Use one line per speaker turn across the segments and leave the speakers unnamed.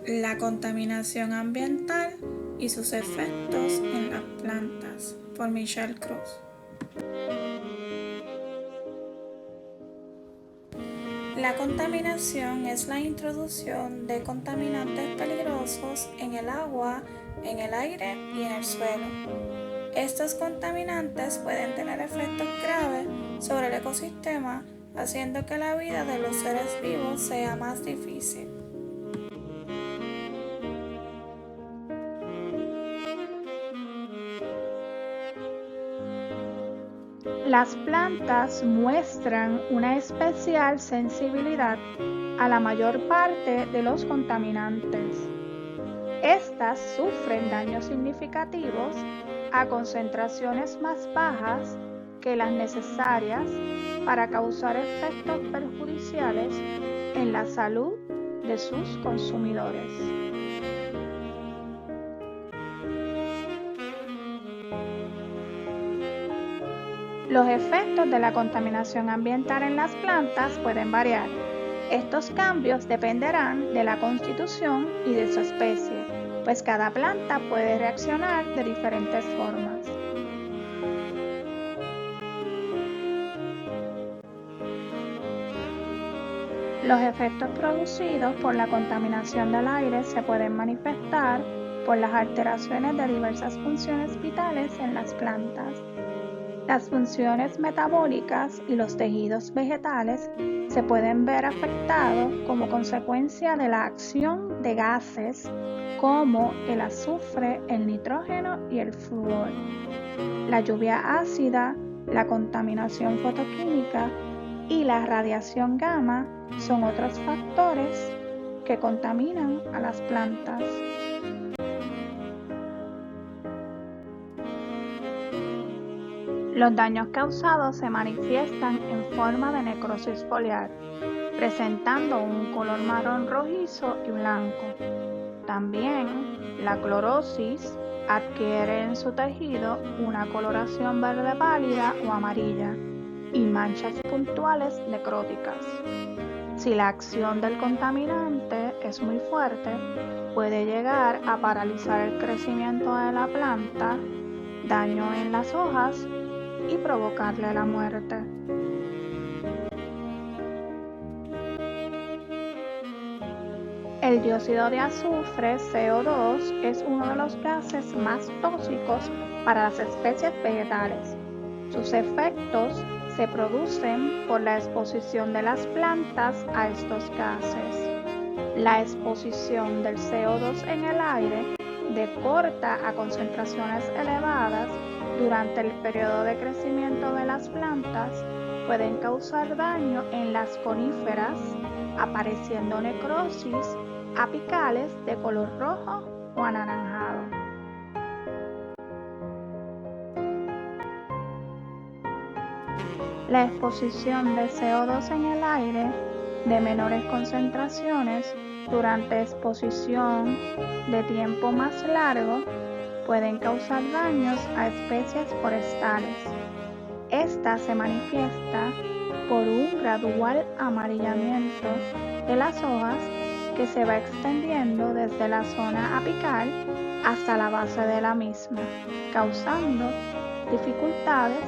La contaminación ambiental y sus efectos en las plantas, por Michelle Cruz. La contaminación es la introducción de contaminantes peligrosos en el agua, en el aire y en el suelo. Estos contaminantes pueden tener efectos graves sobre el ecosistema, haciendo que la vida de los seres vivos sea más difícil.
Las plantas muestran una especial sensibilidad a la mayor parte de los contaminantes. Estas sufren daños significativos a concentraciones más bajas que las necesarias para causar efectos perjudiciales en la salud de sus consumidores. Los efectos de la contaminación ambiental en las plantas pueden variar. Estos cambios dependerán de la constitución y de su especie, pues cada planta puede reaccionar de diferentes formas. Los efectos producidos por la contaminación del aire se pueden manifestar por las alteraciones de diversas funciones vitales en las plantas. Las funciones metabólicas y los tejidos vegetales se pueden ver afectados como consecuencia de la acción de gases como el azufre, el nitrógeno y el flúor. La lluvia ácida, la contaminación fotoquímica y la radiación gamma son otros factores que contaminan a las plantas. Los daños causados se manifiestan en forma de necrosis foliar, presentando un color marrón rojizo y blanco. También la clorosis adquiere en su tejido una coloración verde pálida o amarilla y manchas puntuales necróticas. Si la acción del contaminante es muy fuerte, puede llegar a paralizar el crecimiento de la planta, daño en las hojas y provocarle la muerte. El dióxido de azufre, CO2, es uno de los gases más tóxicos para las especies vegetales. Sus efectos se producen por la exposición de las plantas a estos gases. La exposición del CO2 en el aire, de corta a concentraciones elevadas, durante el periodo de crecimiento de las plantas, pueden causar daño en las coníferas, apareciendo necrosis apicales de color rojo o anaranjado. La exposición de CO2 en el aire de menores concentraciones durante exposición de tiempo más largo pueden causar daños a especies forestales. Esta se manifiesta por un gradual amarillamiento de las hojas que se va extendiendo desde la zona apical hasta la base de la misma, causando dificultades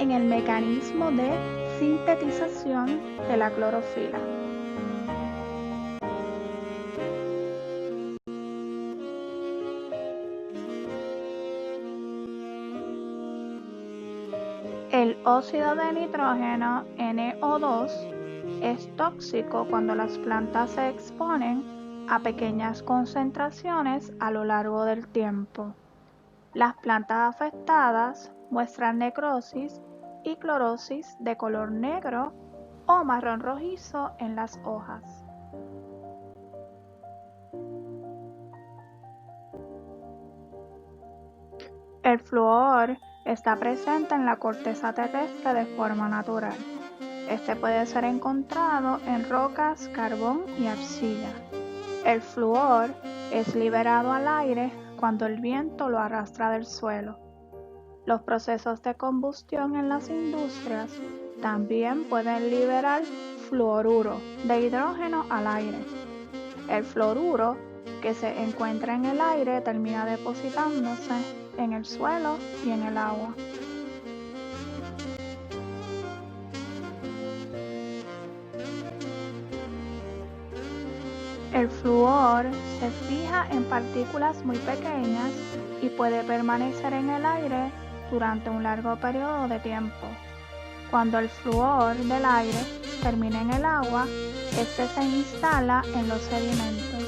en el mecanismo de sintetización de la clorofila. El óxido de nitrógeno, NO2, es tóxico cuando las plantas se exponen a pequeñas concentraciones a lo largo del tiempo. Las plantas afectadas muestran necrosis y clorosis de color negro o marrón rojizo en las hojas. El flúor está presente en la corteza terrestre de forma natural. Este puede ser encontrado en rocas, carbón y arcilla. El flúor es liberado al aire cuando el viento lo arrastra del suelo. Los procesos de combustión en las industrias también pueden liberar fluoruro de hidrógeno al aire. El fluoruro que se encuentra en el aire termina depositándose en el suelo y en el agua. El flúor se fija en partículas muy pequeñas y puede permanecer en el aire durante un largo periodo de tiempo. Cuando el flúor del aire termina en el agua, este se instala en los sedimentos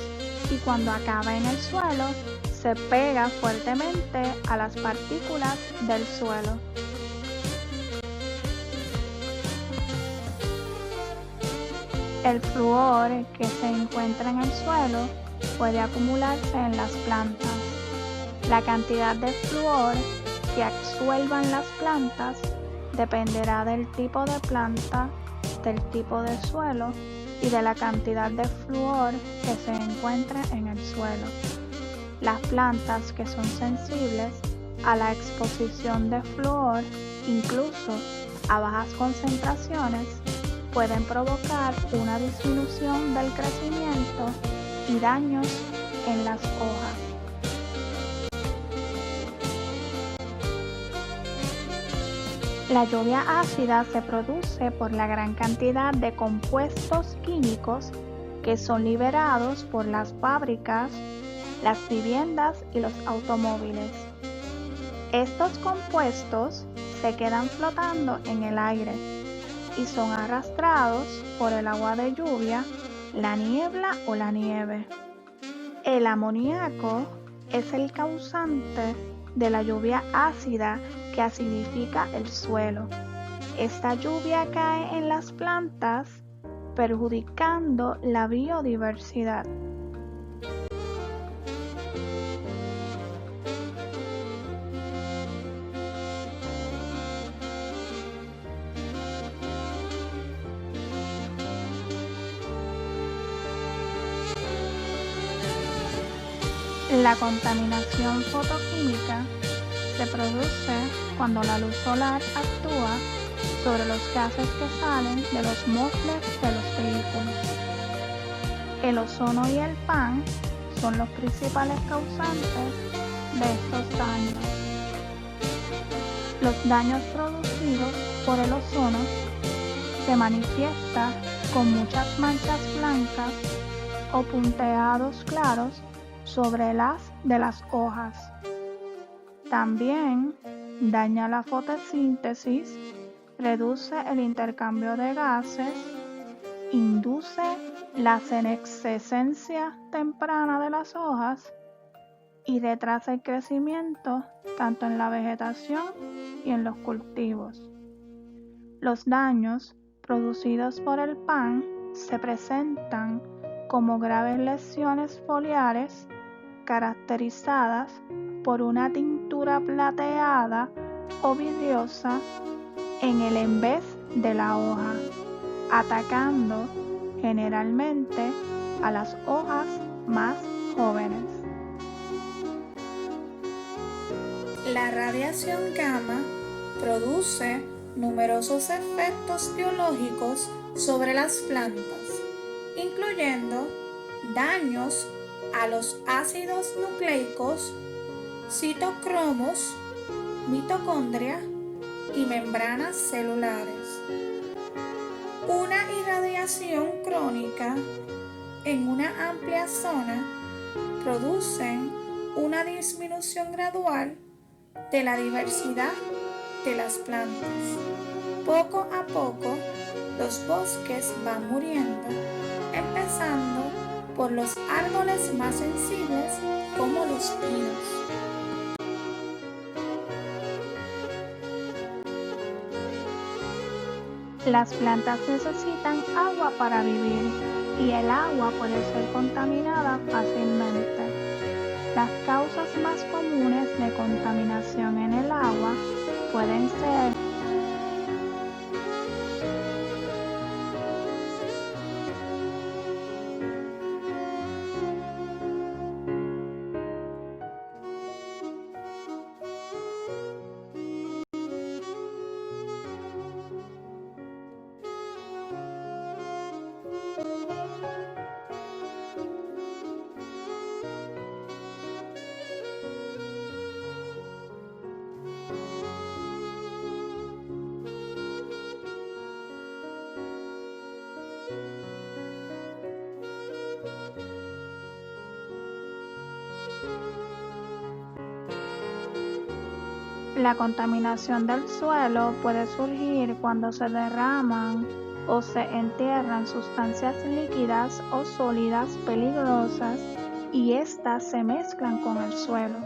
y cuando acaba en el suelo, se pega fuertemente a las partículas del suelo. El flúor que se encuentra en el suelo puede acumularse en las plantas. La cantidad de flúor que absuelvan las plantas dependerá del tipo de planta, del tipo de suelo y de la cantidad de flúor que se encuentre en el suelo. Las plantas que son sensibles a la exposición de flúor, incluso a bajas concentraciones, pueden provocar una disminución del crecimiento y daños en las hojas. La lluvia ácida se produce por la gran cantidad de compuestos químicos que son liberados por las fábricas, las viviendas y los automóviles. Estos compuestos se quedan flotando en el aire y son arrastrados por el agua de lluvia, la niebla o la nieve. El amoníaco es el causante de la lluvia ácida que acidifica el suelo. Esta lluvia cae en las plantas, perjudicando la biodiversidad. La contaminación fotoquímica se produce cuando la luz solar actúa sobre los gases que salen de los mofles de los vehículos. El ozono y el pan son los principales causantes de estos daños. Los daños producidos por el ozono se manifiestan con muchas manchas blancas o punteados claros sobre las de las hojas. También daña la fotosíntesis, reduce el intercambio de gases, induce la senescencia temprana de las hojas y retrasa el crecimiento tanto en la vegetación y en los cultivos. Los daños producidos por el pan se presentan como graves lesiones foliares caracterizadas por una tintura plateada o vidriosa en el envés de la hoja, atacando generalmente a las hojas más jóvenes.
La radiación gamma produce numerosos efectos biológicos sobre las plantas, incluyendo daños a los ácidos nucleicos, citocromos, mitocondria y membranas celulares. Una irradiación crónica en una amplia zona produce una disminución gradual de la diversidad de las plantas. Poco a poco, los bosques van muriendo, empezando por los árboles más sensibles como los pinos.
Las plantas necesitan agua para vivir y el agua puede ser contaminada fácilmente. Las causas más comunes de contaminación en el agua pueden ser La contaminación del suelo puede surgir cuando se derraman o se entierran sustancias líquidas o sólidas peligrosas y éstas se mezclan con el suelo.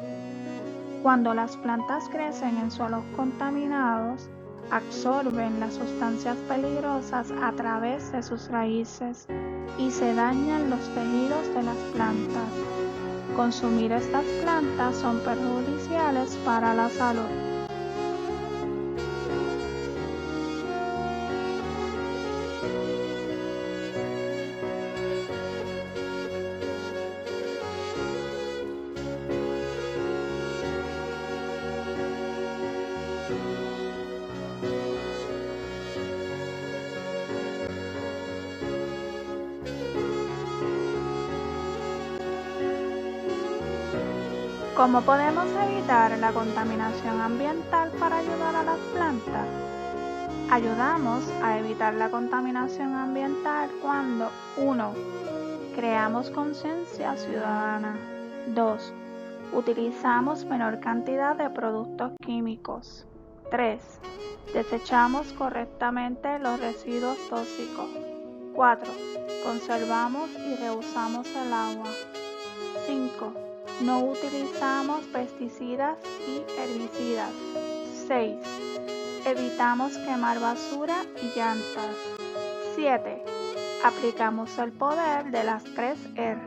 Cuando las plantas crecen en suelos contaminados, absorben las sustancias peligrosas a través de sus raíces y se dañan los tejidos de las plantas. Consumir estas plantas son perjudiciales para la salud. ¿Cómo podemos evitar la contaminación ambiental para ayudar a las plantas? Ayudamos a evitar la contaminación ambiental cuando 1. Creamos conciencia ciudadana. 2. Utilizamos menor cantidad de productos químicos. 3. Desechamos correctamente los residuos tóxicos. 4. Conservamos y reusamos el agua. 5. No utilizamos pesticidas y herbicidas. 6. Evitamos quemar basura y llantas. 7. Aplicamos el poder de las 3 R.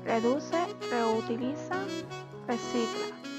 Reduce, reutiliza, recicla.